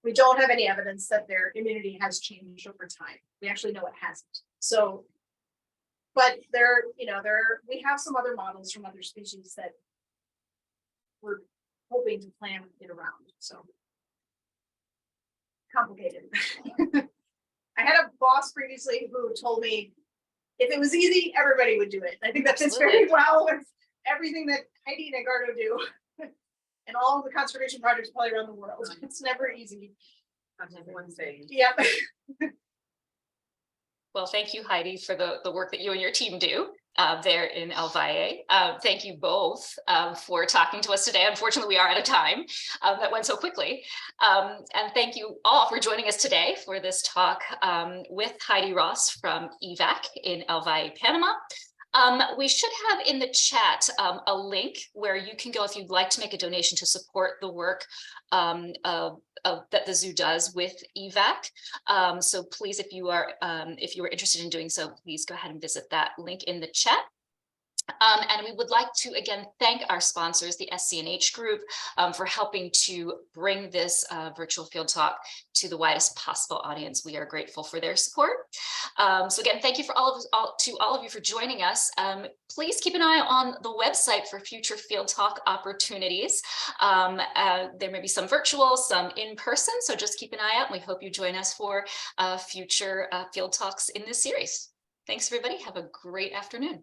B: We don't have any evidence that their immunity has changed over time. We actually know it hasn't. So, but we have some other models from other species that we're hoping to plan it around. So complicated. I had a boss previously who told me if it was easy, everybody would do it. I think that fits very well with everything that Heidi and Edgardo do. And all of the conservation projects probably around the world. It's never easy.
C: One thing.
B: Yep.
A: Well, thank you, Heidi, for the work that you and your team do there in El Valle. Thank you both for talking to us today. Unfortunately, we are out of time. That went so quickly. And thank you all for joining us today for this talk with Heidi Ross from EVACC in El Valle, Panama. We should have in the chat a link where you can go if you'd like to make a donation to support the work that the zoo does with EVACC. So please, if you are interested in doing so, please go ahead and visit that link in the chat. And we would like to again thank our sponsors, the SCNH Group, for helping to bring this virtual field talk to the widest possible audience. We are grateful for their support. So again, thank you to all of you for joining us. Please keep an eye on the website for future field talk opportunities. There may be some virtual, some in person, so just keep an eye out. And we hope you join us for future field talks in this series. Thanks, everybody. Have a great afternoon.